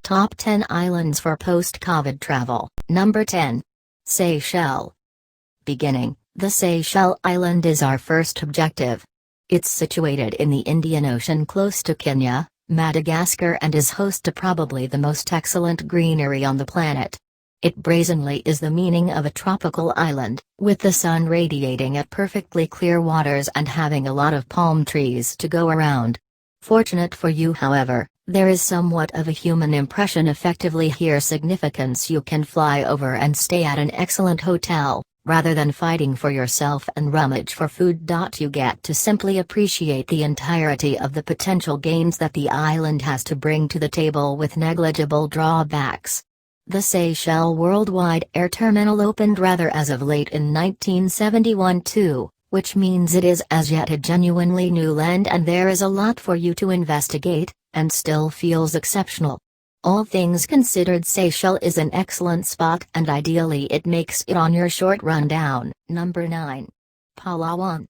Top 10 Islands for Post-COVID Travel. Number 10. Seychelles. Beginning, the Seychelles Island is our first objective. It's situated in the Indian Ocean close to Kenya, Madagascar, and is host to probably the most excellent greenery on the planet. It brazenly is the meaning of a tropical island, with the sun radiating at perfectly clear waters and having a lot of palm trees to go around. Fortunate for you, however, there is somewhat of a human impression effectively here. Significance: you can fly over and stay at an excellent hotel, rather than fighting for yourself and rummage for food. You get to simply appreciate the entirety of the potential gains that the island has to bring to the table with negligible drawbacks. The Seychelles Worldwide Air Terminal opened rather as of late in 1971 too, which means it is as yet a genuinely new land and there is a lot for you to investigate, and still feels exceptional. All things considered, Seychelles is an excellent spot and ideally it makes it on your short rundown. Number 9. Palawan.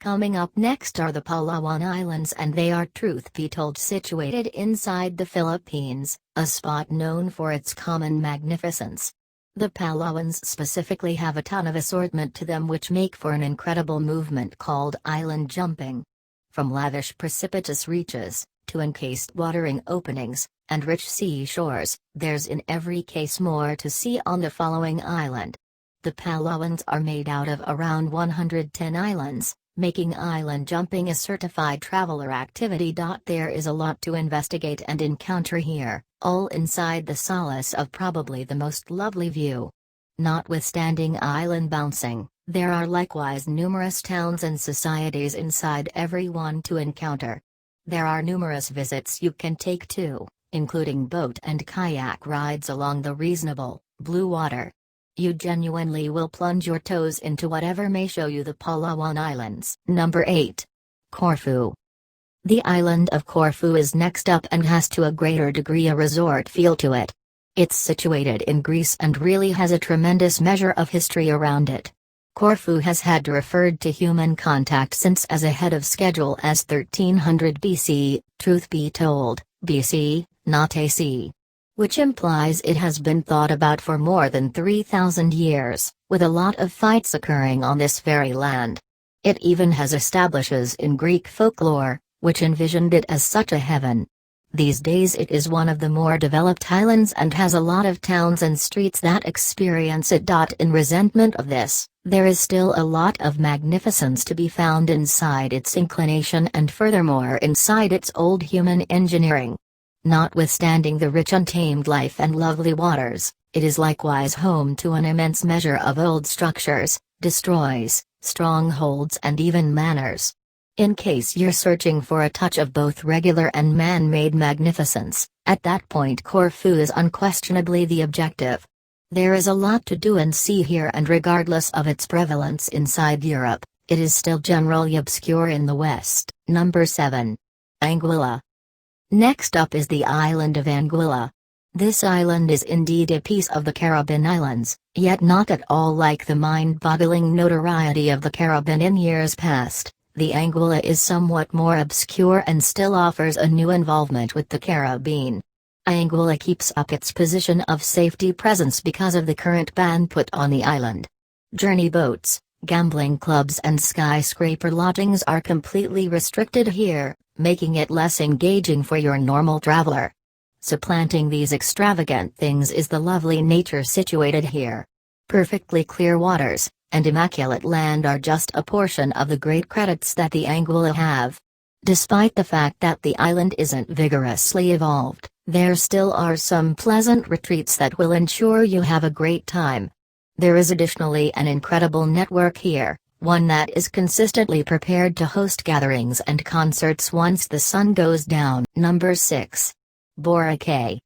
Coming up next are the Palawan Islands, and they are, truth be told, situated inside the Philippines, a spot known for its common magnificence. The Palawans specifically have a ton of assortment to them which make for an incredible movement called island jumping. From lavish precipitous reaches, to encased watering openings, and rich seashores, there's in every case more to see on the following island. The Palawans are made out of around 110 islands, making island jumping a certified traveler activity. There is a lot to investigate and encounter here, all inside the solace of probably the most lovely view. Notwithstanding island bouncing, there are likewise numerous towns and societies inside every one to encounter. There are numerous visits you can take too, including boat and kayak rides along the reasonable, blue water. You genuinely will plunge your toes into whatever may show you the Palawan Islands. Number 8. Corfu. The island of Corfu is next up and has to a greater degree a resort feel to it. It's situated in Greece and really has a tremendous measure of history around it. Corfu has had referred to human contact since as ahead of schedule as 1300 BC, truth be told, BC, not AC. Which implies it has been thought about for more than 3,000 years, with a lot of fights occurring on this very land. It even has establishes in Greek folklore, which envisioned it as such a heaven. These days it is one of the more developed islands and has a lot of towns and streets that experience it. In resentment of this, there is still a lot of magnificence to be found inside its inclination and furthermore inside its old human engineering. Notwithstanding the rich untamed life and lovely waters, it is likewise home to an immense measure of old structures, destroys, strongholds and even manors. In case you're searching for a touch of both regular and man-made magnificence, at that point Corfu is unquestionably the objective. There is a lot to do and see here, and regardless of its prevalence inside Europe, it is still generally obscure in the West. Number 7. Anguilla. Next up is the island of Anguilla. This island is indeed a piece of the Caribbean islands, yet not at all like the mind-boggling notoriety of the Caribbean in years past. The Anguilla is somewhat more obscure and still offers a new involvement with the Caribbean. Anguilla keeps up its position of safety presence because of the current ban put on the island. Journey boats, gambling clubs and skyscraper lodgings are completely restricted here, making it less engaging for your normal traveler. Supplanting these extravagant things is the lovely nature situated here. Perfectly clear waters, and immaculate land are just a portion of the great credits that the Anguilla have. Despite the fact that the island isn't vigorously evolved, there still are some pleasant retreats that will ensure you have a great time. There is additionally an incredible network here, one that is consistently prepared to host gatherings and concerts once the sun goes down. Number 6. Boracay.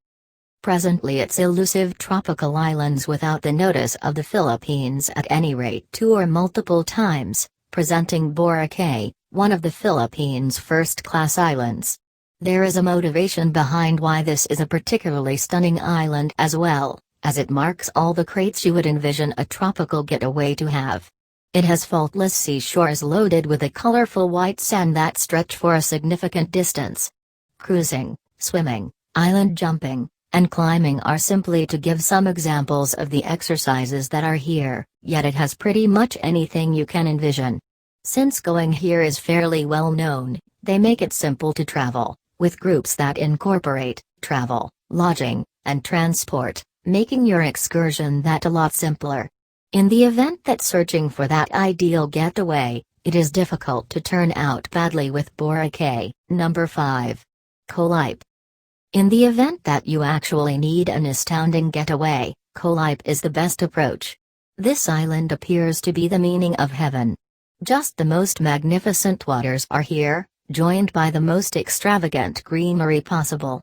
Presently its elusive tropical islands without the notice of the Philippines at any rate 2 or multiple times, presenting Boracay, one of the Philippines' first-class islands. There is a motivation behind why this is a particularly stunning island as well, as it marks all the traits you would envision a tropical getaway to have. It has faultless seashores loaded with a colorful white sand that stretch for a significant distance. Cruising, swimming, island jumping, and climbing are simply to give some examples of the exercises that are here, yet it has pretty much anything you can envision. Since going here is fairly well known, they make it simple to travel, with groups that incorporate travel, lodging, and transport, making your excursion that a lot simpler. In the event that searching for that ideal getaway, it is difficult to turn out badly with Boracay. Number 5. Kauai. In the event that you actually need an astounding getaway, Kauai is the best approach. This island appears to be the meaning of heaven. Just the most magnificent waters are here, joined by the most extravagant greenery possible.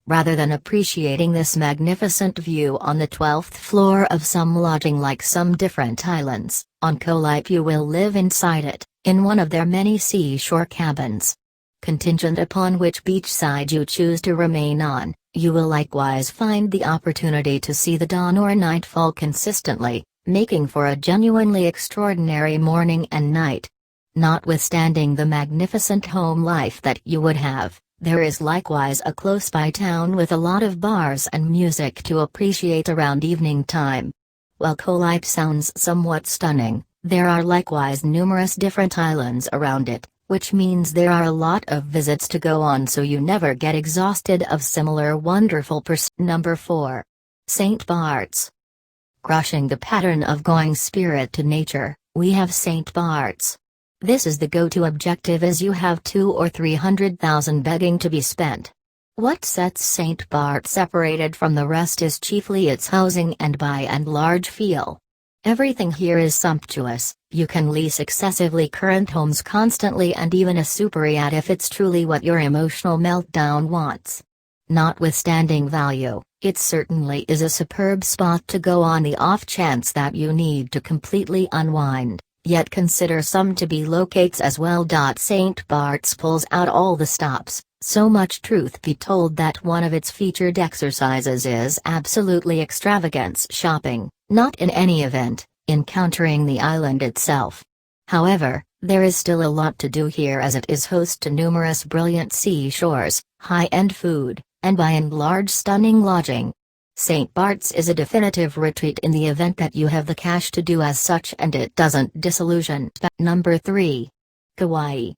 Rather than appreciating this magnificent view on the 12th floor of some lodging like some different islands, on Kauai you will live inside it, in one of their many seashore cabins. Contingent upon which beach side you choose to remain on, you will likewise find the opportunity to see the dawn or nightfall consistently, making for a genuinely extraordinary morning and night. Notwithstanding the magnificent home life that you would have, there is likewise a close-by town with a lot of bars and music to appreciate around evening time. While Kauai sounds somewhat stunning, there are likewise numerous different islands around it, which means there are a lot of visits to go on, so you never get exhausted of similar wonderful Number 4. St. Barts. Crushing the pattern of going spirit to nature, we have St. Barts. This is the go-to objective as you have 200,000 or 300,000 begging to be spent. What sets St. Barts separated from the rest is chiefly its housing and by and large feel. Everything here is sumptuous. You can lease excessively current homes constantly and even a super yacht if it's truly what your emotional meltdown wants. Notwithstanding value, it certainly is a superb spot to go on the off chance that you need to completely unwind, yet consider some to be locates as well. St. Barts pulls out all the stops, so much truth be told that one of its featured exercises is absolutely extravagance shopping, not in any event, encountering the island itself. However, there is still a lot to do here as it is host to numerous brilliant seashores, high-end food, and by and large stunning lodging. St. Barts is a definitive retreat in the event that you have the cash to do as such and it doesn't disillusion. Number 3. Kauai.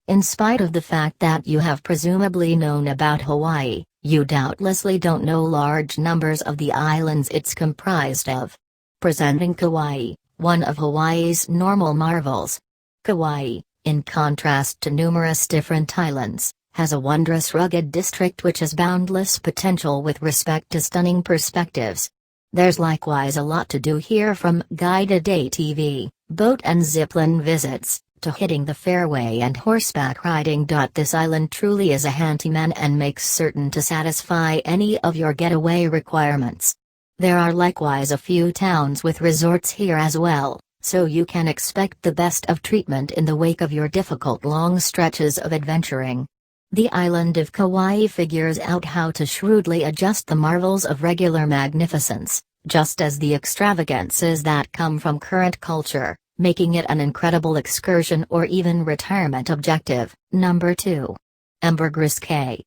In spite of the fact that you have presumably known about Hawaii, you doubtlessly don't know large numbers of the islands it's comprised of. Presenting Kauai, one of Hawaii's normal marvels. Kauai, in contrast to numerous different islands, has a wondrous rugged district which has boundless potential with respect to stunning perspectives. There's likewise a lot to do here, from guided ATV, boat and zipline visits, to hitting the fairway and horseback riding. This island truly is a handyman and makes certain to satisfy any of your getaway requirements. There are likewise a few towns with resorts here as well, so you can expect the best of treatment in the wake of your difficult long stretches of adventuring. The island of Kauai figures out how to shrewdly adjust the marvels of regular magnificence, just as the extravagances that come from current culture, making it an incredible excursion or even retirement objective. Number 2. Ambergris Caye.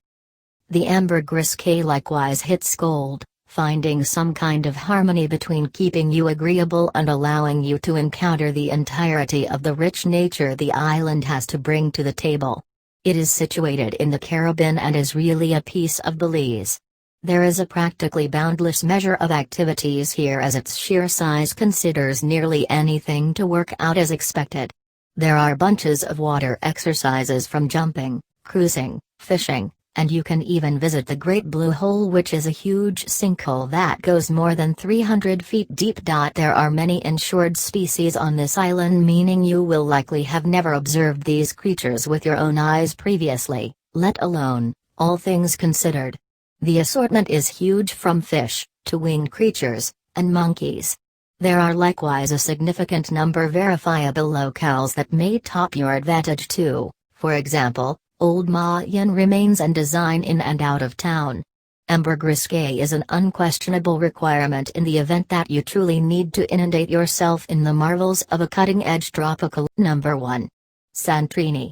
The Ambergris Caye likewise hits gold, finding some kind of harmony between keeping you agreeable and allowing you to encounter the entirety of the rich nature the island has to bring to the table. It is situated in the Caribbean and is really a piece of Belize. There is a practically boundless measure of activities here as its sheer size considers nearly anything to work out as expected. There are bunches of water exercises from jumping, cruising, fishing, and you can even visit the Great Blue Hole, which is a huge sinkhole that goes more than 300 feet deep. There are many insured species on this island, meaning you will likely have never observed these creatures with your own eyes previously, let alone, all things considered. The assortment is huge, from fish, to winged creatures, and monkeys. There are likewise a significant number of verifiable locales that may top your advantage too, for example, old Mayan remains and design in and out of town. Ambergris Caye is an unquestionable requirement in the event that you truly need to inundate yourself in the marvels of a cutting-edge tropical. Number 1. Santorini.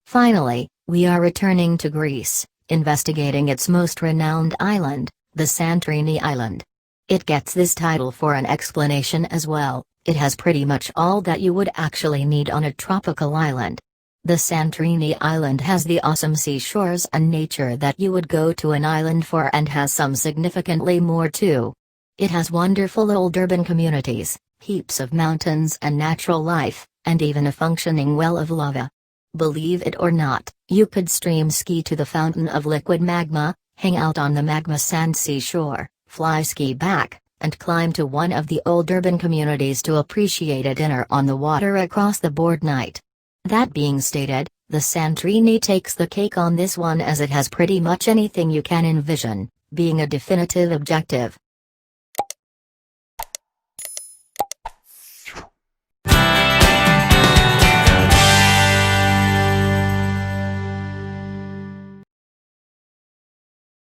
Finally, we are returning to Greece, investigating its most renowned island, The Santorini Island. It gets this title for an explanation as well. It has pretty much all that you would actually need on a tropical island. The Santorini Island has the awesome seashores and nature that you would go to an island for, and has some significantly more too. It has wonderful old urban communities, heaps of mountains and natural life, and even a functioning well of lava. Believe it or not, you could stream ski to the fountain of liquid magma, hang out on the magma sand seashore, fly ski back, and climb to one of the old urban communities to appreciate a dinner on the water across the board night. That being stated, the Santorini takes the cake on this one, as it has pretty much anything you can envision, being a definitive objective.